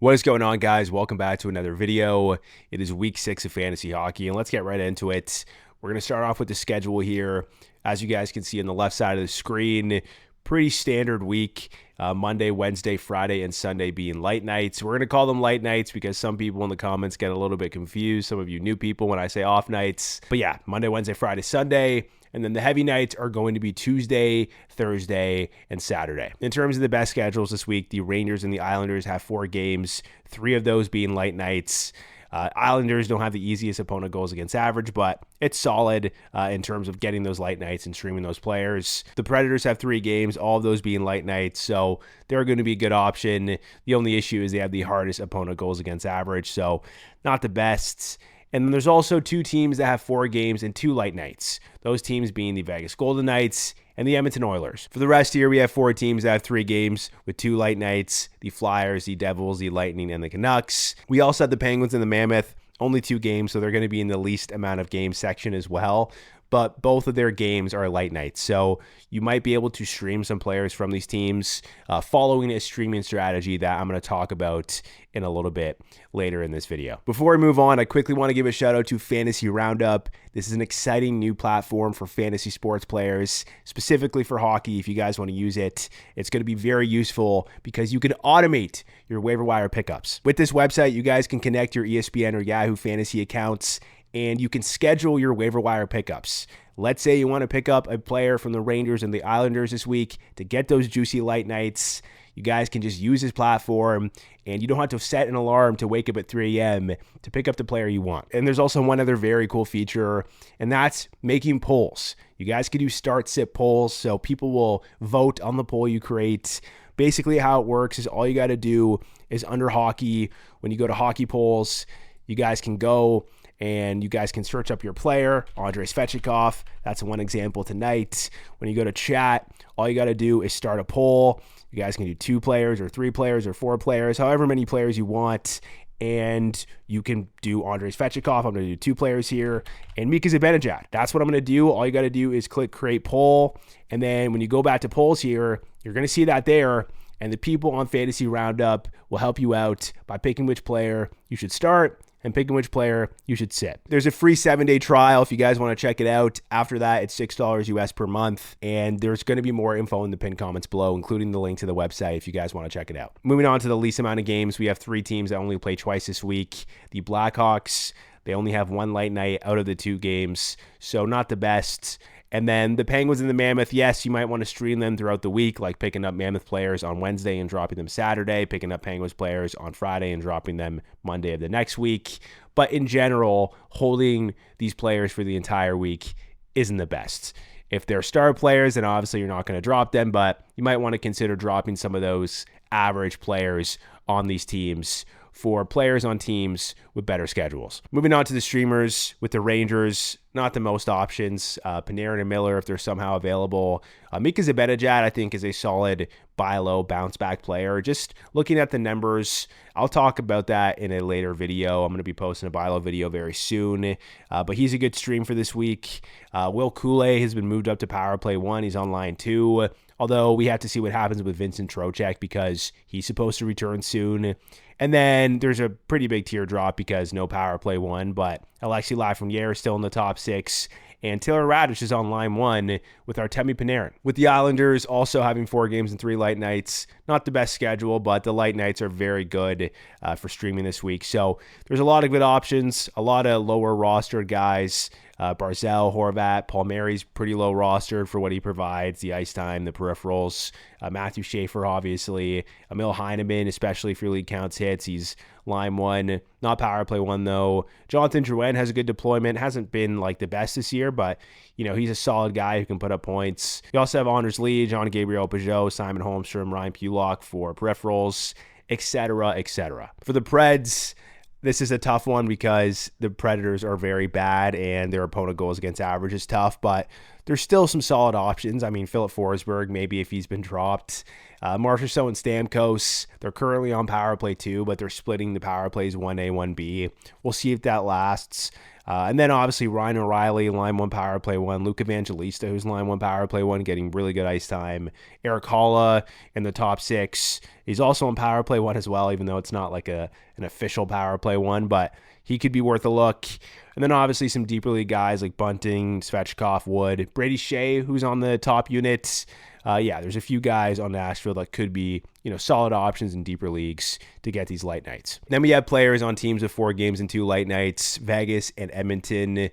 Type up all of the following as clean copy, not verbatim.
What is going on, guys? Welcome back to another video. It is week 6 of fantasy hockey, and let's get right into it. We're going to start off with the schedule here. As you guys can see on the left side of the screen, pretty standard week. Monday, Wednesday, Friday, and Sunday being light nights. We're going to call them light nights because some people in the comments get a little bit confused. Some of you new people when I say off nights. But yeah, Monday, Wednesday, Friday, Sunday. And then the heavy nights are going to be Tuesday, Thursday, and Saturday. In terms of the best schedules this week, the Rangers and the Islanders have 4 games, 3 of those being light nights. Islanders don't have the easiest opponent goals against average, but it's solid in terms of getting those light nights and streaming those players. The Predators have 3 games, all of those being light nights, so they're going to be a good option. The only issue is they have the hardest opponent goals against average, so not the best. And then there's also 2 teams that have 4 games and 2 light nights. Those teams being the Vegas Golden Knights and the Edmonton Oilers. For the rest here, we have 4 teams that have 3 games with 2 light nights: the Flyers, the Devils, the Lightning, and the Canucks. We also have the Penguins and the Mammoth, only 2 games, so they're going to be in the least amount of games section as well. But both of their games are light nights, so you might be able to stream some players from these teams following a streaming strategy that I'm going to talk about in a little bit later in this video. Before we move on, I quickly want to give a shout out to Fantasy Roundup. This is an exciting new platform for fantasy sports players, specifically for hockey. If you guys want to use it, it's going to be very useful because you can automate your waiver wire pickups. With this website, you guys can connect your ESPN or Yahoo fantasy accounts, and you can schedule your waiver wire pickups. Let's say you want to pick up a player from the Rangers and the Islanders this week to get those juicy light nights. You guys can just use this platform, and you don't have to set an alarm to wake up at 3 a.m. to pick up the player you want. And there's also one other very cool feature, and that's making polls. You guys can do start-sit polls, so people will vote on the poll you create. Basically, how it works is all you got to do is under hockey, when you go to hockey polls, you guys can go and you guys can search up your player, Andrei Svechnikov. That's one example tonight. When you go to chat, all you got to do is start a poll. You guys can do 2 players or 3 players or 4 players, however many players you want. And you can do Andrei Svechnikov. I'm going to do 2 players here. And Mika Zibanejad. That's what I'm going to do. All you got to do is click create poll. And then when you go back to polls here, you're going to see that there. And the people on Fantasy Roundup will help you out by picking which player you should start and picking which player you should sit. There's a free 7-day trial if you guys want to check it out. After that, it's $6 US per month, and there's going to be more info in the pinned comments below, including the link to the website if you guys want to check it out. Moving on to the least amount of games, we have 3 teams that only play twice this week. The Blackhawks, they only have 1 light night out of the 2 games, so not the best. And then the Penguins and the Mammoth, yes, you might want to stream them throughout the week, like picking up Mammoth players on Wednesday and dropping them Saturday, picking up Penguins players on Friday and dropping them Monday of the next week. But in general, holding these players for the entire week isn't the best. If they're star players, then obviously you're not going to drop them, but you might want to consider dropping some of those average players on these teams for players on teams with better schedules. Moving on to the streamers with the Rangers, not the most options. Panarin and Miller, if they're somehow available. Mika Zibanejad, I think, is a solid buy low, bounce back player. Just looking at the numbers, I'll talk about that in a later video. I'm going to be posting a buy low video very soon, but he's a good stream for this week. Will Koulé has been moved up to Powerplay 1. He's on line 2. Although we have to see what happens with Vincent Trocheck because he's supposed to return soon. And then there's a pretty big teardrop because no power play 1, but Alexi Lafreniere is still in the top 6. And Taylor Raddysh is on line 1 with Artemi Panarin. With the Islanders also having 4 games and 3 light nights, not the best schedule, but the light nights are very good for streaming this week. So there's a lot of good options, a lot of lower rostered guys. Barzal, Horvat, Palmieri's pretty low rostered for what he provides, the ice time, the peripherals. Matthew Schaefer, obviously. Emil Heineman, especially if your league counts hits. He's line 1, not power play 1 though. Jonathan Drouin has a good deployment. Hasn't been like the best this year, but you know, he's a solid guy who can put up points. You also have Anders Lee, John Gabriel Peugeot, Simon Holmstrom, Ryan Pulock for peripherals, etc., etc. For the Preds, this is a tough one because the Predators are very bad and their opponent goals against average is tough, but there's still some solid options. I mean, Philip Forsberg, maybe if he's been dropped. Marchessault and Stamkos, they're currently on power play 2, but they're splitting the power plays 1A, 1B. We'll see if that lasts. And then obviously Ryan O'Reilly, line 1 power play 1. Luke Evangelista, who's line 1 power play 1, getting really good ice time. Eric Holla in the top 6. He's also on power play 1 as well, even though it's not like an official power play 1, but he could be worth a look. And then obviously some deeper league guys like Bunting, Svechkov, Wood, Brady Shea, who's on the top units. Yeah, there's a few guys on Nashville that could be, solid options in deeper leagues to get these light nights. Then we have players on teams with 4 games and 2 light nights. Vegas and Edmonton,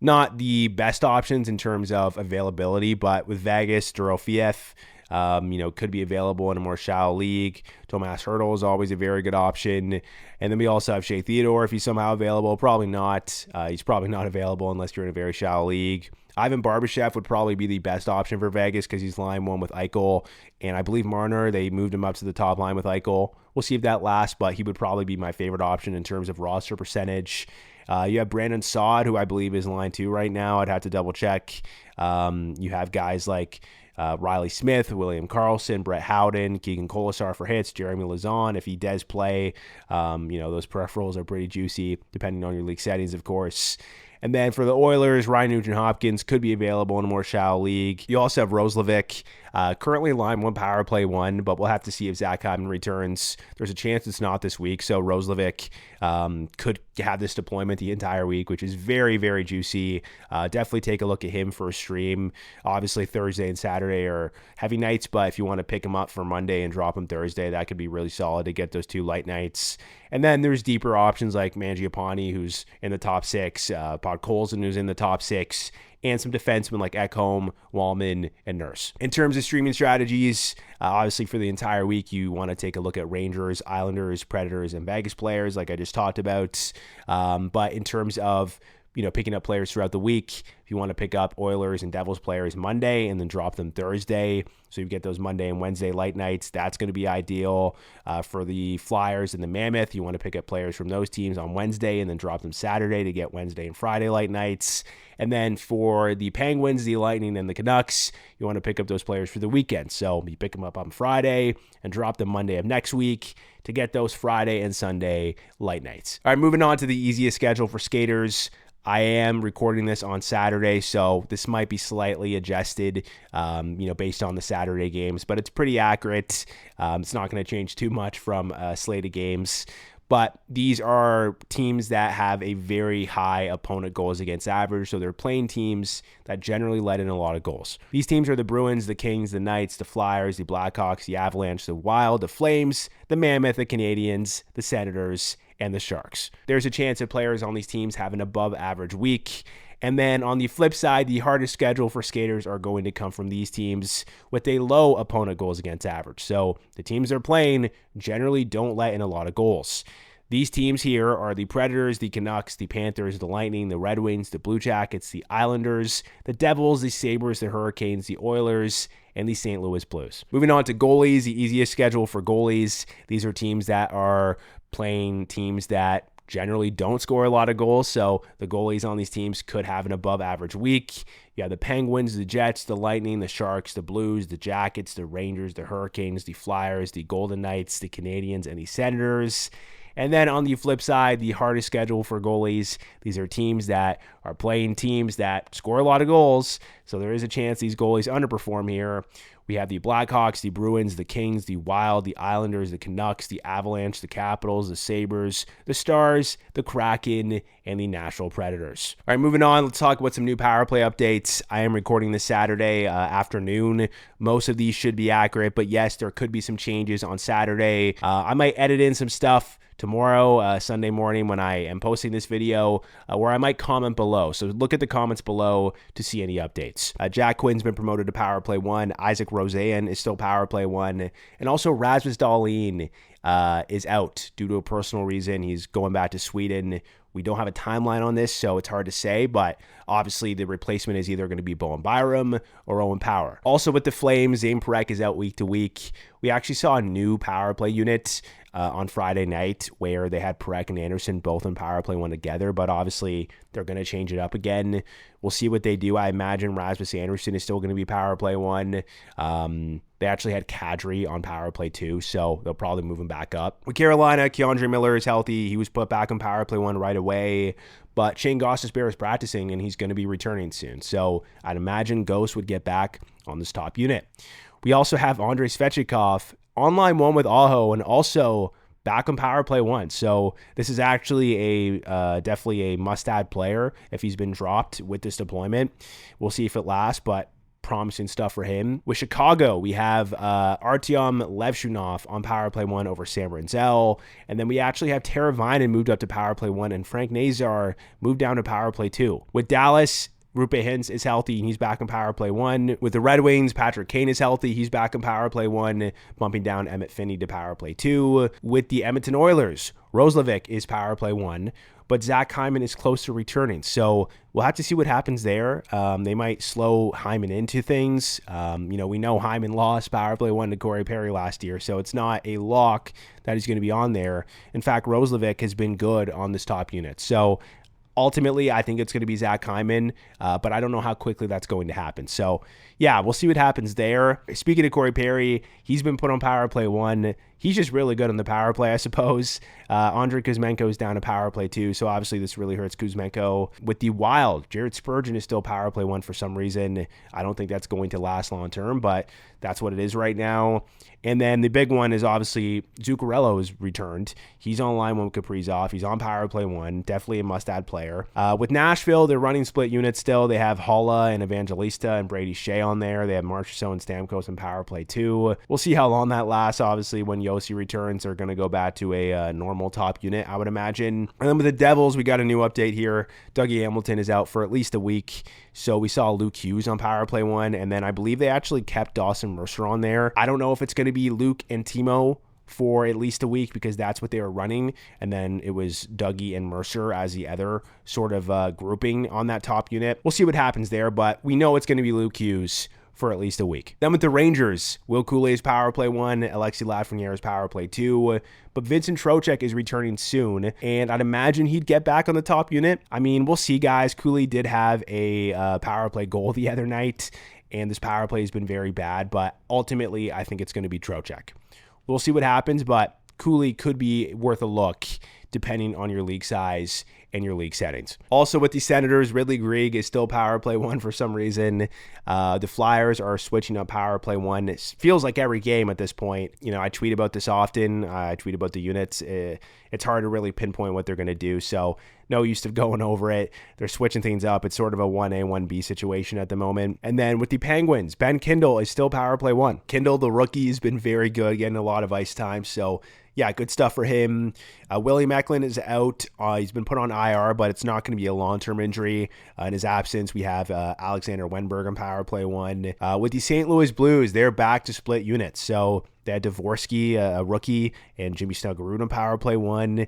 not the best options in terms of availability, but with Vegas, Dorofiev, could be available in a more shallow league. Tomas Hertl is always a very good option. And then we also have Shea Theodore if he's somehow available. Probably not. He's probably not available unless you're in a very shallow league. Ivan Barbashev would probably be the best option for Vegas because he's line 1 with Eichel. And I believe Marner, they moved him up to the top line with Eichel. We'll see if that lasts, but he would probably be my favorite option in terms of roster percentage. You have Brandon Saad, who I believe is line 2 right now. I'd have to double check. You have guys like Riley Smith, William Karlsson, Brett Howden, Keegan Colasar for hits, Jeremy Lazon. If he does play, those peripherals are pretty juicy, depending on your league settings, of course. And then for the Oilers, Ryan Nugent-Hopkins could be available in a more shallow league. You also have Roslovic, currently line 1 power play 1, but we'll have to see if Zach Hyman returns. There's a chance it's not this week, so Roslovic could have this deployment the entire week, which is very, very juicy. Definitely take a look at him for a stream. Obviously, Thursday and Saturday are heavy nights, but if you want to pick him up for Monday and drop him Thursday, that could be really solid to get those 2 light nights. And then there's deeper options like Mangiapane, who's in the top 6, Podkolzin, who's in the top 6, and some defensemen like Ekholm, Wallman, and Nurse. In terms of streaming strategies, obviously for the entire week, you want to take a look at Rangers, Islanders, Predators, and Vegas players like I just talked about. But in terms of picking up players throughout the week, if you want to pick up Oilers and Devils players Monday and then drop them Thursday, so you get those Monday and Wednesday light nights, that's going to be ideal. For the Flyers and the Mammoth, you want to pick up players from those teams on Wednesday and then drop them Saturday to get Wednesday and Friday light nights. And then for the Penguins, the Lightning, and the Canucks, you want to pick up those players for the weekend. So you pick them up on Friday and drop them Monday of next week to get those Friday and Sunday light nights. All right, moving on to the easiest schedule for skaters. I am recording this on Saturday, so this might be slightly adjusted, based on the Saturday games, but it's pretty accurate. It's not going to change too much from a slate of games. But these are teams that have a very high opponent goals against average, so they're playing teams that generally let in a lot of goals. These teams are the Bruins, the Kings, the Knights, the Flyers, the Blackhawks, the Avalanche, the Wild, the Flames, the Mammoth, the Canadiens, the Senators, and the Sharks. There's a chance that players on these teams have an above average week. And then on the flip side, the hardest schedule for skaters are going to come from these teams with a low opponent goals against average. So the teams they're playing generally don't let in a lot of goals. These teams here are the Predators, the Canucks, the Panthers, the Lightning, the Red Wings, the Blue Jackets, the Islanders, the Devils, the Sabres, the Hurricanes, the Oilers, and the St. Louis Blues. Moving on to goalies, the easiest schedule for goalies. These are teams that are playing teams that generally don't score a lot of goals, so the goalies on these teams could have an above average week. You have the Penguins, the Jets, the Lightning, the Sharks, the Blues, the Jackets, the Rangers, the Hurricanes, the Flyers, the Golden Knights, the Canadiens, and the Senators. And then on the flip side, the hardest schedule for goalies, these are teams that are playing teams that score a lot of goals, so there is a chance these goalies underperform here. We have the Blackhawks, the Bruins, the Kings, the Wild, the Islanders, the Canucks, the Avalanche, the Capitals, the Sabres, the Stars, the Kraken, and the Nashville Predators. All right, moving on, let's talk about some new power play updates. I am recording this Saturday afternoon. Most of these should be accurate, but yes, there could be some changes on Saturday. I might edit in some stuff tomorrow, Sunday morning, when I am posting this video, where I might comment below. So look at the comments below to see any updates. Jack Quinn's been promoted to Power Play 1. Isaac Roseanne is still Power Play 1. And also Rasmus Dahlin is out due to a personal reason. He's going back to Sweden. We don't have a timeline on this, so it's hard to say, but obviously the replacement is either going to be Bowen Byram or Owen Power. Also with the Flames, Zane Parekh is out week to week. We actually saw a new power play unit on Friday night, where they had Perek and Anderson both on power play one together, but obviously they're going to change it up again. We'll see what they do. I imagine Rasmus Anderson is still going to be power play one. They actually had Kadri on power play 2, so they'll probably move him back up. With Carolina, Keandre Miller is healthy. He was put back on power play 1 right away, but Shane Gostisbehere is practicing, and he's going to be returning soon. So I'd imagine Ghost would get back on this top unit. We also have Andrei Svechnikov on line 1 with Aho, and also back on power play 1. So this is actually definitely a must-add player if he's been dropped with this deployment. We'll see if it lasts, but promising stuff for him. With Chicago, we have Artyom Levshunov on power play 1 over Sam Renzel, and then we actually have Tara Vinen moved up to power play 1, and Frank Nazar moved down to power play 2. With Dallas, Roope Hintz is healthy, and he's back in power play 1. With the Red Wings, Patrick Kane is healthy. He's back in power play 1, bumping down Emmett Finney to power play 2. With the Edmonton Oilers, Roslovic is power play 1, but Zach Hyman is close to returning. So we'll have to see what happens there. They might slow Hyman into things. We know Hyman lost power play 1 to Corey Perry last year, so it's not a lock that he's going to be on there. In fact, Roslovic has been good on this top unit. So ultimately, I think it's going to be Zach Hyman, but I don't know how quickly that's going to happen. So, yeah, we'll see what happens there. Speaking of Corey Perry, he's been put on power play 1. He's just really good on the power play, I suppose. Andrei Kuzmenko is down to power play 2, so obviously this really hurts Kuzmenko. With the Wild, Jared Spurgeon is still power play 1 for some reason. I don't think that's going to last long term, but that's what it is right now. And then the big one is obviously Zuccarello is returned. He's on line 1 with Kaprizov. He's on power play 1. Definitely a must-add player. With Nashville, they're running split units still. They have Holla and Evangelista and Brady Shea on there. They have Marchessault and Stamkos in power play 2. We'll see how long that lasts. Obviously, when Yossi returns, they're going to go back to a normal top unit, I would imagine. And then with the Devils, we got a new update here. Dougie Hamilton is out for at least a week. So we saw Luke Hughes on power play 1, and then I believe they actually kept Dawson Mercer on there. I don't know if it's going to be Luke and Timo for at least a week, because that's what they were running, and then it was Dougie and Mercer as the other sort of grouping on that top unit. We'll see what happens there, but we know it's going to be Luke Hughes for at least a week. Then with the Rangers, Will Coule's power play 1, Alexi Lafreniere's power play 2, but Vincent Trocheck is returning soon, and I'd imagine he'd get back on the top unit. I mean, we'll see, guys. Cooley did have a power play goal the other night, and this power play has been very bad, but ultimately, I think it's going to be Trocheck. We'll see what happens, but Cooley could be worth a look depending on your league size and your league settings. Also with the Senators, Ridley Greig is still power play 1 for some reason. The Flyers are switching up power play 1. It feels like every game at this point. I tweet about this often. I tweet about the units. It's hard to really pinpoint what they're going to do, so no use of going over it. They're switching things up. It's sort of a 1A, 1B situation at the moment. And then with the Penguins, Ben Kindle is still power play 1. Kindle, the rookie, has been very good, getting a lot of ice time, so yeah, good stuff for him. Willie Macklin is out. He's been put on IR, but it's not going to be a long-term injury. In his absence, we have Alexander Wenberg on power play 1. With the St. Louis Blues, they're back to split units. So they had Dvorsky, a rookie, and Jimmy Snuggerud on power play 1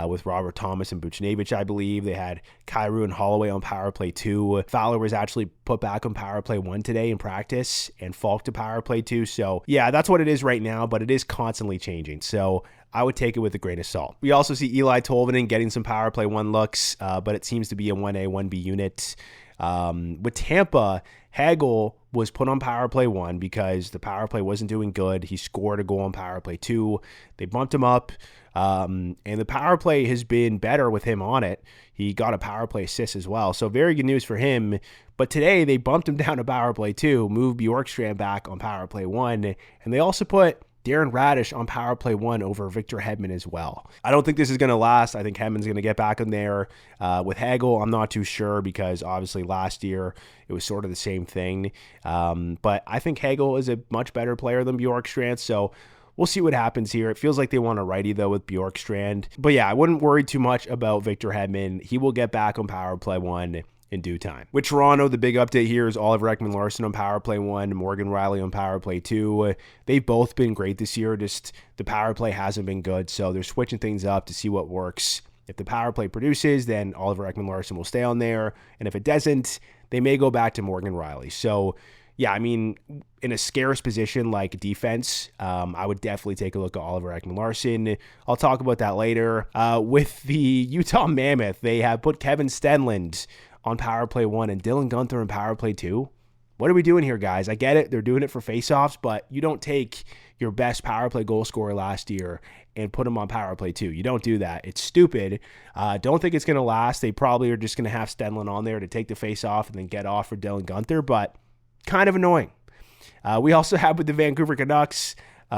with Robert Thomas and Buchnevich, I believe. They had Kyrou and Holloway on power play 2. Fowler was actually put back on power play 1 today in practice, and Falk to power play 2. So yeah, that's what it is right now, but it is constantly changing. So I would take it with a grain of salt. We also see Eli Tolvanen getting some power play 1 looks, but it seems to be a 1A, 1B unit. With Tampa, Hagel was put on power play 1 because the power play wasn't doing good. He scored a goal on power play 2. They bumped him up, and the power play has been better with him on it. He got a power play assist as well, so very good news for him. But today, they bumped him down to power play 2, moved Bjorkstrand back on power play 1, and they also put Darren Radish on power play 1 over Victor Hedman as well. I don't think this is going to last. I think Hedman's going to get back in there. With Hagel, I'm not too sure because obviously last year it was sort of the same thing. But I think Hagel is a much better player than Bjorkstrand, so we'll see what happens here. It feels like they want a righty, though, with Bjorkstrand. But yeah, I wouldn't worry too much about Victor Hedman. He will get back on power play 1 in due time. With Toronto, the big update here is Oliver Ekman-Larsson on power play 1, Morgan Riley on power play 2. They've both been great this year, just the power play hasn't been good, so they're switching things up to see what works. If the power play produces, then Oliver Ekman-Larsson will stay on there, and if it doesn't, they may go back to Morgan Riley. So yeah, I mean, in a scarce position like defense, I would definitely take a look at Oliver Ekman-Larsson. I'll talk about that later. With the Utah Mammoth, they have put Kevin Stenlund on power play 1 and Dylan Guenther in power play 2. What are we doing here, guys? I get it. They're doing it for faceoffs, but you don't take your best power play goal scorer last year and put him on power play 2. You don't do that. It's stupid. Don't think it's going to last. They probably are just going to have Stenlund on there to take the faceoff and then get off for Dylan Guenther, but kind of annoying. We also have with the Vancouver Canucks,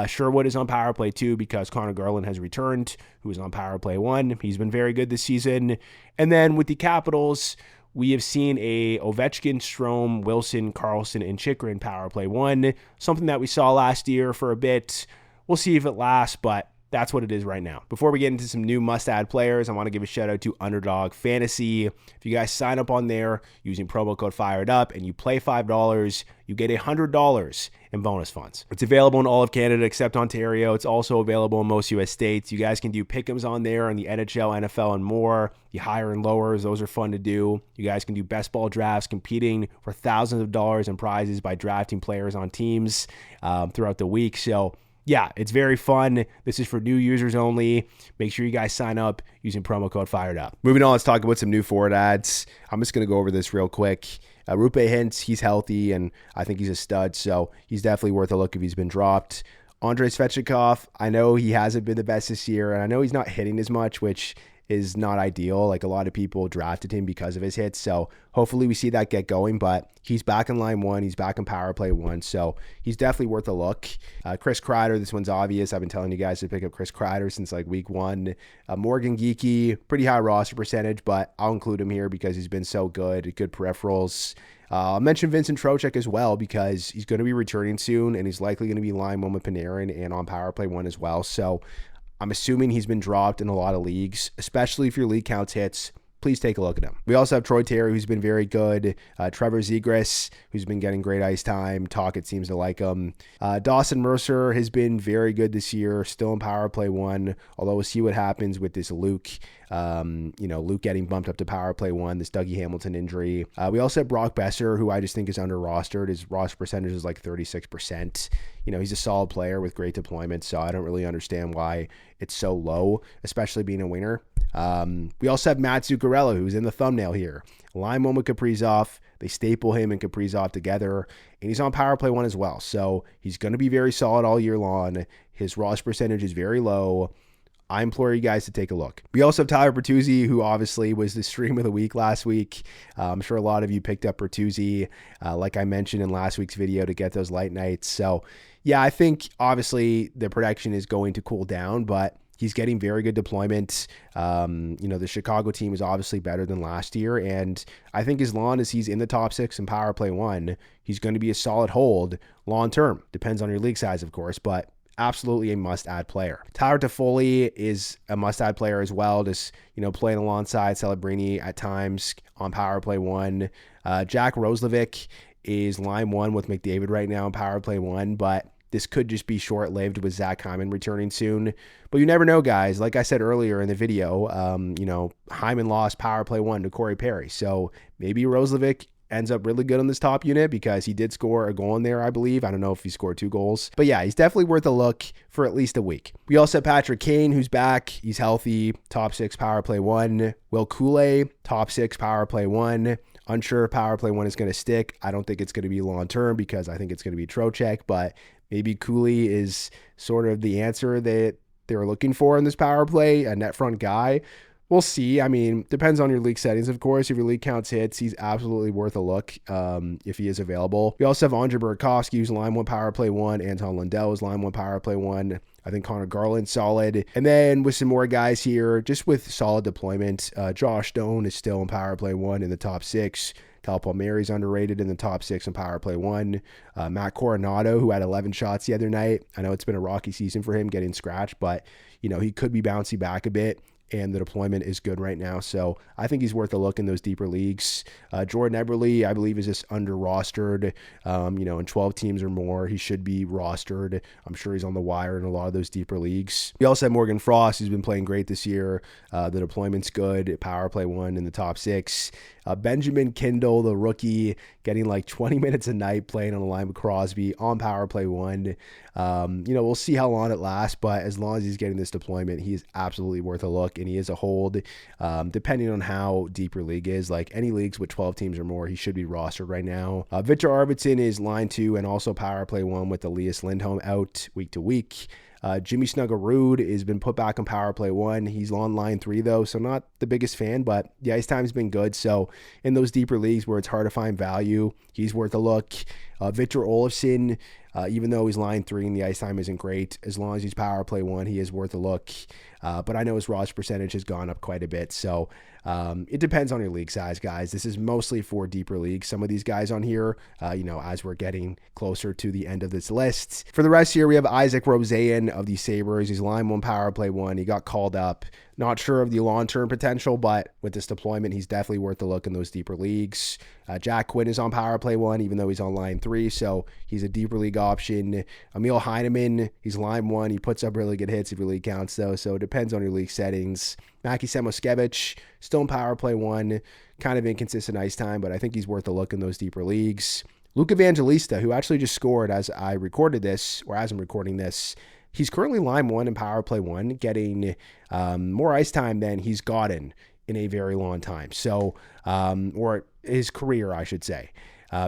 Sherwood is on power play 2 because Connor Garland has returned, who is on power play 1. He's been very good this season. And then with the Capitals, we have seen a Ovechkin, Strome, Wilson, Carlson, and Chychrun power play 1, something that we saw last year for a bit. We'll see if it lasts, but that's what it is right now. Before we get into some new must-add players, I want to give a shout-out to Underdog Fantasy. If you guys sign up on there using promo code FIREDUP and you play $5, you get $100 in bonus funds. It's available in all of Canada except Ontario. It's also available in most U.S. states. You guys can do pick'ems on there on the NHL, NFL, and more. The higher and lowers, those are fun to do. You guys can do best ball drafts, competing for thousands of dollars in prizes by drafting players on teams throughout the week. So yeah, it's very fun. This is for new users only. Make sure you guys sign up using promo code FIREDUP. Moving on, let's talk about some new forward ads. I'm just going to go over this real quick. Rupe Hintz, he's healthy, and I think he's a stud, so he's definitely worth a look if he's been dropped. Andrei Svechnikov, I know he hasn't been the best this year, and I know he's not hitting as much, which is not ideal. Like, a lot of people drafted him because of his hits, so hopefully we see that get going, but he's back in line 1. He's back in power play 1, so he's definitely worth a look. Chris Kreider, this one's obvious. I've been telling you guys to pick up Chris Kreider since like week 1. Morgan Geekie, pretty high roster percentage, but I'll include him here because he's been so good peripherals. I'll mention Vincent Trocheck as well because he's going to be returning soon, and he's likely going to be line 1 with Panarin and on power play 1 as well, so I'm assuming he's been dropped in a lot of leagues, especially if your league counts hits. Please take a look at him. We also have Troy Terry, who's been very good. Trevor Zegras, who's been getting great ice time. Talkett seems to like him. Dawson Mercer has been very good this year, still in power play 1, although we'll see what happens with this Luke. Luke getting bumped up to power play 1, this Dougie Hamilton injury. We also have Brock Besser, who I just think is under rostered. His roster percentage is like 36%. He's a solid player with great deployment, so I don't really understand why it's so low, especially being a winger. We also have Matt Zuccarello, who's in the thumbnail here. Line 1 with Kaprizov. They staple him and Kaprizov together, and he's on power play 1 as well. So he's going to be very solid all year long. His roster percentage is very low. I implore you guys to take a look. We also have Tyler Bertuzzi, who obviously was the stream of the week last week. I'm sure a lot of you picked up Bertuzzi, like I mentioned in last week's video, to get those light nights. So yeah, I think obviously the production is going to cool down, but he's getting very good deployment. The Chicago team is obviously better than last year, and I think as long as he's in the top 6 in power play 1, he's going to be a solid hold long term. Depends on your league size, of course, but absolutely a must-add player. Tyler Toffoli is a must-add player as well, just playing alongside Celebrini at times on power play 1. Jack Roslovic is line 1 with McDavid right now in power play 1, but this could just be short-lived with Zach Hyman returning soon. But you never know, guys. Like I said earlier in the video, Hyman lost power play 1 to Corey Perry. So maybe Roslovic ends up really good on this top unit because he did score a goal in there, I believe. I don't know if he scored 2 goals. But yeah, he's definitely worth a look for at least a week. We also have Patrick Kane, who's back. He's healthy. Top 6 power play 1. Will Cooley, top 6 power play 1. Unsure if power play 1 is going to stick. I don't think it's going to be long term because I think it's going to be Trocheck, but maybe Cooley is sort of the answer that they're looking for in this power play, a net front guy. We'll see. I mean, depends on your league settings, of course. If your league counts hits, he's absolutely worth a look if he is available. We also have Andre Burakovsky, who's line 1 power play 1. Anton Lundell is line 1 power play 1. I think Connor Garland solid. And then with some more guys here, just with solid deployment, Josh Stone is still in power play 1 in the top 6. Cal Palmieri's underrated in the top 6 in power play 1. Matt Coronado, who had 11 shots the other night. I know it's been a rocky season for him getting scratched, but he could be bouncing back a bit, and the deployment is good right now. So I think he's worth a look in those deeper leagues. Jordan Eberle, I believe, is just under rostered. In 12 teams or more, he should be rostered. I'm sure he's on the wire in a lot of those deeper leagues. We also have Morgan Frost, who's been playing great this year. The deployment's good. Power play 1 in the top 6. Benjamin Kindle, the rookie, getting like 20 minutes a night playing on the line with Crosby on power play 1. We'll see how long it lasts, but as long as he's getting this deployment, he is absolutely worth a look, and he is a hold. Depending on how deep your league is, like any leagues with 12 teams or more, he should be rostered right now. Victor Arvidsson is line 2 and also power play 1 with Elias Lindholm out week to week. Jimmy Snuggerud has been put back on power play 1. He's on line 3 though, so not the biggest fan, but the ice time's been good. So in those deeper leagues where it's hard to find value, he's worth a look. Victor Olofsson, even though he's line 3 and the ice time isn't great, as long as he's power play 1, he is worth a look. But I know his roster percentage has gone up quite a bit. So it depends on your league size, guys. This is mostly for deeper leagues. Some of these guys on here, as we're getting closer to the end of this list. For the rest here, we have Isaac Roseanne of the Sabres. He's line 1, power play 1. He got called up. Not sure of the long-term potential, but with this deployment, he's definitely worth a look in those deeper leagues. Jack Quinn is on power play 1, even though he's on line 3, so he's a deeper league option. Emil Heineman, he's line 1. He puts up really good hits if your league counts, though, so it depends on your league settings. Mackie Samoskevich, still in power play 1, kind of inconsistent ice time, but I think he's worth a look in those deeper leagues. Luke Evangelista, who actually just scored as I recorded this, or as I'm recording this, he's currently line 1 in power play 1, getting more ice time than he's gotten in a very long time. So, or his career, I should say.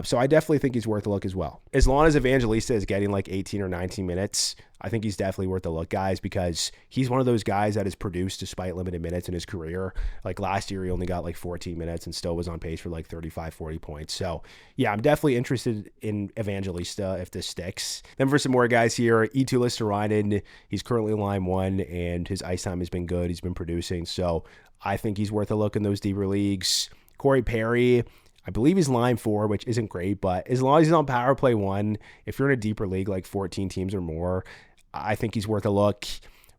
So I definitely think he's worth a look as well. As long as Evangelista is getting like 18 or 19 minutes, I think he's definitely worth a look, guys, because he's one of those guys that has produced despite limited minutes in his career. Like last year, he only got like 14 minutes and still was on pace for like 35, 40 points. So yeah, I'm definitely interested in Evangelista if this sticks. Then for some more guys here, Eetu Listerainen, he's currently line 1 and his ice time has been good. He's been producing. So I think he's worth a look in those deeper leagues. Corey Perry, I believe he's line 4, which isn't great, but as long as he's on power play 1, if you're in a deeper league, like 14 teams or more, I think he's worth a look.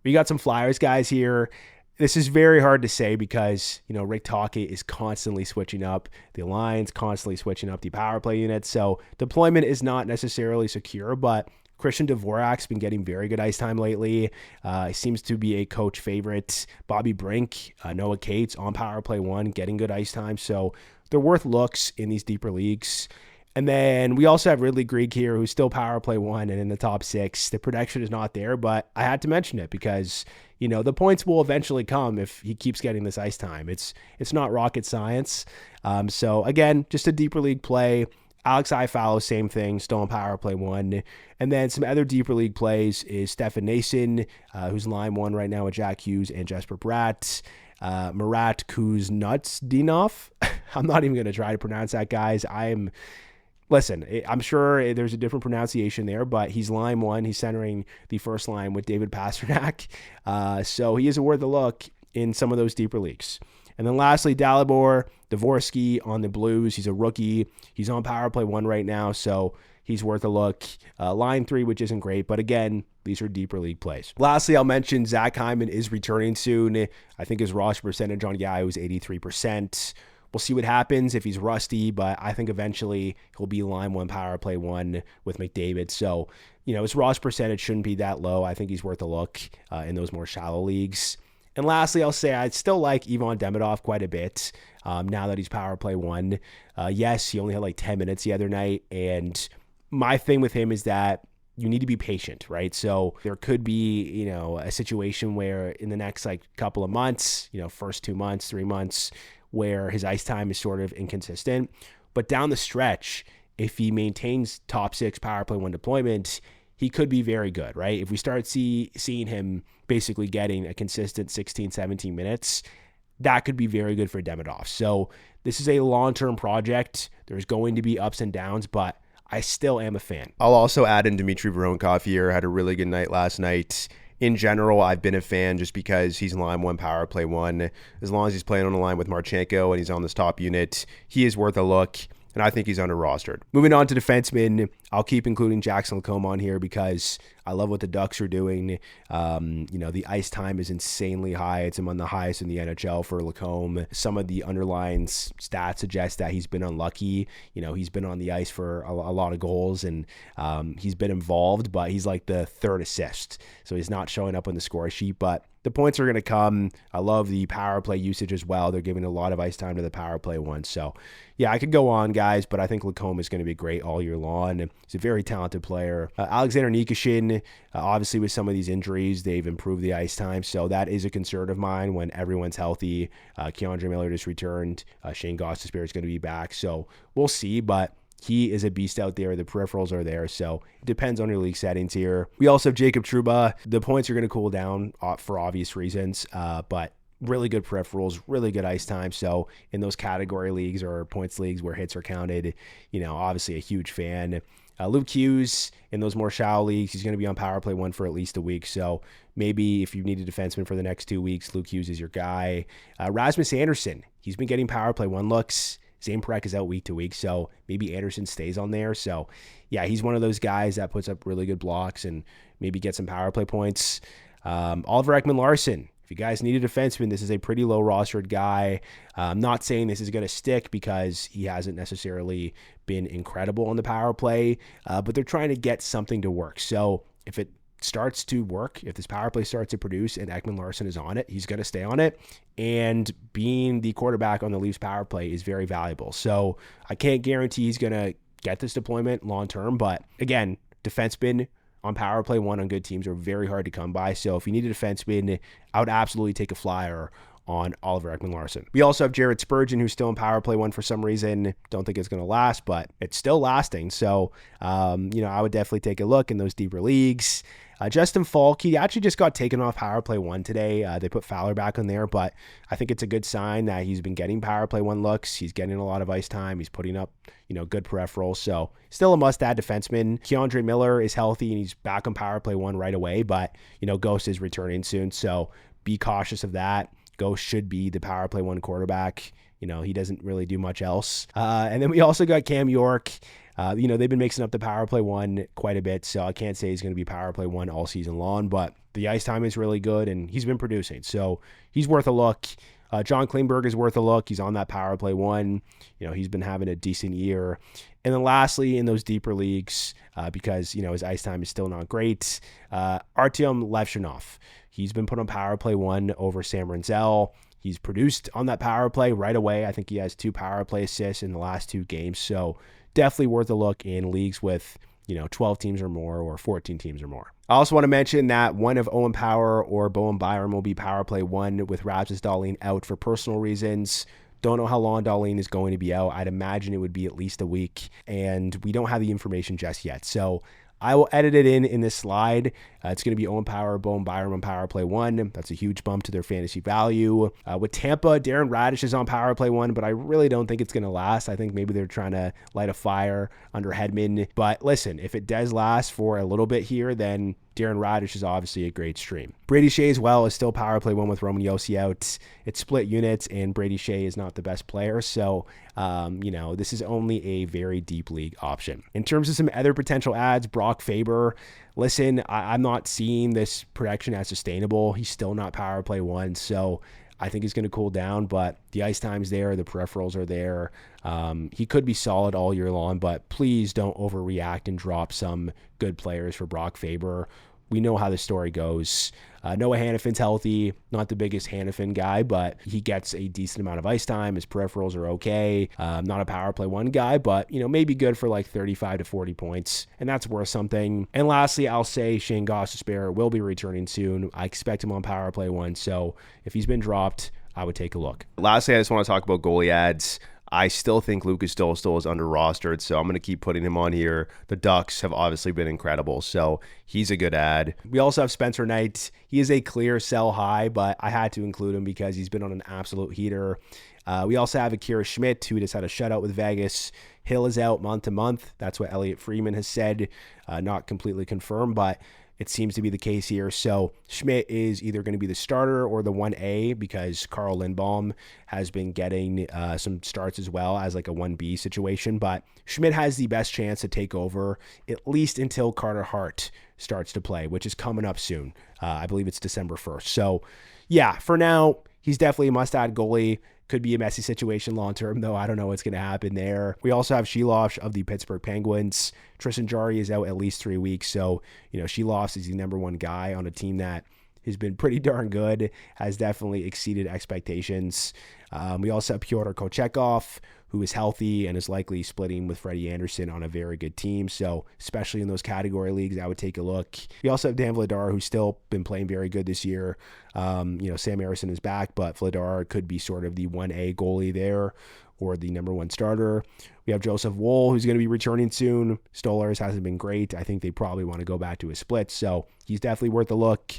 We got some Flyers guys here. This is very hard to say because, Rick Tocchet is constantly switching up the lines, constantly switching up the power play units. So deployment is not necessarily secure, but Christian Dvorak's been getting very good ice time lately. He seems to be a coach favorite. Bobby Brink, Noah Cates on power play 1, getting good ice time. So they're worth looks in these deeper leagues. And then we also have Ridley Greig here, who's still power play 1 and in the top 6. The production is not there, but I had to mention it because, the points will eventually come if he keeps getting this ice time. It's not rocket science. So again, just a deeper league play. Alex Iafallo, same thing, still on power play 1. And then some other deeper league plays is Stefan Nason, who's line 1 right now with Jack Hughes and Jesper Bratt. Marat Kuznetsdinov. I'm not even going to try to pronounce that, guys. Listen, I'm sure there's a different pronunciation there, but he's line 1. He's centering the first line with David Pastrnak. So he is worth a look in some of those deeper leagues. And then lastly, Dalibor Dvorsky on the Blues. He's a rookie. He's on power play 1 right now, so he's worth a look. Line 3, which isn't great, but again, these are deeper league plays. Lastly, I'll mention Zach Hyman is returning soon. I think his roster percentage on Yahoo is 83%. We'll see what happens if he's rusty, but I think eventually he'll be line 1, power play 1 with McDavid. So, his roster percentage shouldn't be that low. I think he's worth a look in those more shallow leagues. And lastly, I'll say I still like Ivan Demidov quite a bit now that he's power play 1. Yes, he only had like 10 minutes the other night. And my thing with him is that you need to be patient, right? So there could be, a situation where in the next like couple of months, first 2 months, 3 months, where his ice time is sort of inconsistent. But down the stretch, if he maintains top 6 power play 1 deployment, he could be very good, right? If we start seeing him basically getting a consistent 16, 17 minutes, that could be very good for Demidov. So this is a long-term project. There's going to be ups and downs, but I still am a fan. I'll also add in Dmitry Voronkov here. Had a really good night last night. In general, I've been a fan just because he's line 1, power play 1. As long as he's playing on the line with Marchenko and he's on this top unit, he is worth a look. And I think he's under-rostered. Moving on to defensemen, I'll keep including Jackson Lacombe on here because I love what the Ducks are doing. The ice time is insanely high. It's among the highest in the NHL for Lacombe. Some of the underlying stats suggest that he's been unlucky. He's been on the ice for a lot of goals, and he's been involved, but he's like the third assist. So he's not showing up on the score sheet, but the points are going to come. I love the power play usage as well. They're giving a lot of ice time to the power play one. So, yeah, I could go on, guys, but I think Lacombe is going to be great all year long. He's a very talented player. Alexander Nikishin, obviously with some of these injuries, they've improved the ice time. So that is a concern of mine when everyone's healthy. Keandre Miller just returned. Shane Gostisbehere is going to be back. So we'll see, but he is a beast out there. The peripherals are there, so it depends on your league settings here. We also have Jacob Trouba. The points are going to cool down for obvious reasons, but really good peripherals, really good ice time. So in those category leagues or points leagues where hits are counted, obviously a huge fan. Luke Hughes in those more shallow leagues, he's going to be on power play one for at least a week. So maybe if you need a defenseman for the next 2 weeks, Luke Hughes is your guy. Rasmus Andersson, he's been getting power play one looks. Zamparek is out week to week, so maybe Anderson stays on there. So, yeah, he's one of those guys that puts up really good blocks and maybe get some power play points. Oliver Ekman-Larsson, if you guys need a defenseman, this is a pretty low-rostered guy. I'm not saying this is going to stick because he hasn't necessarily been incredible on the power play, but they're trying to get something to work. So if it starts to work, if this power play starts to produce and Ekman-Larsson is on it, he's going to stay on it. And being the quarterback on the Leafs power play is very valuable. So I can't guarantee he's going to get this deployment long term, but again, defensemen on power play one on good teams are very hard to come by. So if you need a defenseman, I would absolutely take a flyer on Oliver Ekman-Larsson. We also have Jared Spurgeon, who's still in power play one for some reason. Don't think it's going to last, but it's still lasting. So, I would definitely take a look in those deeper leagues. Justin Falk, he actually just got taken off power play one today. They put Fowler back on there, but I think it's a good sign that he's been getting power play one looks. He's getting a lot of ice time. He's putting up, good peripherals. So still a must-add defenseman. Keandre Miller is healthy and he's back on power play one right away, but, Ghost is returning soon. So be cautious of that. Ghost should be the power play one quarterback. He doesn't really do much else. And then we also got Cam York. They've been mixing up the power play one quite a bit, so I can't say he's going to be power play one all season long, but the ice time is really good, and he's been producing, so he's worth a look. John Klingberg is worth a look. He's on that power play one. He's been having a decent year. And then lastly, in those deeper leagues, because, his ice time is still not great, Artyom Levshunov. He's been put on power play one over Sam Renzel. He's produced on that power play right away. I think he has 2 power play assists in the last 2 games, so definitely worth a look in leagues with, 12 teams or more or 14 teams or more. I also want to mention that one of Owen Power or Bowen Byram will be power play one with Rasmus Dahlin out for personal reasons. Don't know how long Dahlin is going to be out. I'd imagine it would be at least a week, and we don't have the information just yet. So I will edit it in this slide. It's going to be Owen Power, Bowen Byram on power play one. That's a huge bump to their fantasy value. With Tampa, Darren Radish is on power play one, but I really don't think it's going to last. I think maybe they're trying to light a fire under Hedman. But listen, if it does last for a little bit here, then Darren Radish is obviously a great stream. Brady Shea as well is still power play one with Roman Josi out. It's split units, and Brady Shea is not the best player. So, this is only a very deep league option. In terms of some other potential ads, Brock Faber, listen, I'm not seeing this production as sustainable. He's still not power play one, so I think he's going to cool down, but the ice time's there, the peripherals are there. He could be solid all year long, but please don't overreact and drop some good players for Brock Faber. We know how the story goes. Noah Hannafin's healthy, not the biggest Hannafin guy, but he gets a decent amount of ice time. His peripherals are okay. Not a power play one guy, but maybe good for like 35 to 40 points, and that's worth something. And lastly, I'll say Shane Gostisbehere will be returning soon. I expect him on power play one, so if he's been dropped, I would take a look. Lastly, I just want to talk about goalie ads. I still think Lucas Dostal is under-rostered, so I'm going to keep putting him on here. The Ducks have obviously been incredible, so he's a good ad. We also have Spencer Knight. He is a clear sell high, but I had to include him because he's been on an absolute heater. We also have Akira Schmidt, who just had a shutout with Vegas. Hill is out month to month. That's what Elliot Freeman has said. Not completely confirmed, but it seems to be the case here. So Schmidt is either going to be the starter or the 1A because Carl Lindbaum has been getting some starts as well as like a 1B situation. But Schmidt has the best chance to take over at least until Carter Hart starts to play, which is coming up soon. I believe it's December 1st. So yeah, for now, he's definitely a must-add goalie. Could be a messy situation long-term, though. I don't know what's going to happen there. We also have Schlatts of the Pittsburgh Penguins. Tristan Jarry is out at least 3 weeks. So, Schlatts is the number one guy on a team that has been pretty darn good, has definitely exceeded expectations. We also have Pyotr Kochekov, who is healthy and is likely splitting with Freddie Anderson on a very good team. So especially in those category leagues, I would take a look. We also have Dan Vladar, who's still been playing very good this year. Sam Harrison is back, but Vladar could be sort of the 1A goalie there or the number one starter. We have Joseph Woll, who's going to be returning soon. Stolarz hasn't been great. I think they probably want to go back to a split, so he's definitely worth a look.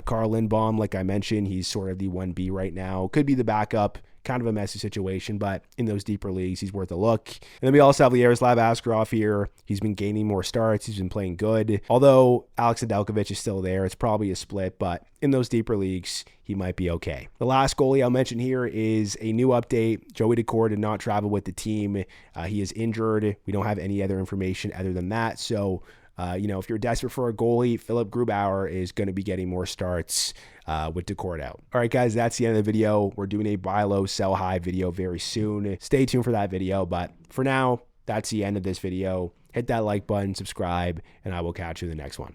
Carl Lindbaum, like I mentioned, he's sort of the 1B right now. Could be the backup. Kind of a messy situation, but in those deeper leagues, he's worth a look. And then we also have Yaroslav Askarov here. He's been gaining more starts. He's been playing good. Although Alex Nedeljkovic is still there, it's probably a split, but in those deeper leagues, he might be okay. The last goalie I'll mention here is a new update. Joey Daccord did not travel with the team. He is injured. We don't have any other information other than that. So, if you're desperate for a goalie, Philip Grubauer is going to be getting more starts with Daccord out. All right, guys, that's the end of the video. We're doing a buy low, sell high video very soon. Stay tuned for that video. But for now, that's the end of this video. Hit that like button, subscribe, and I will catch you in the next one.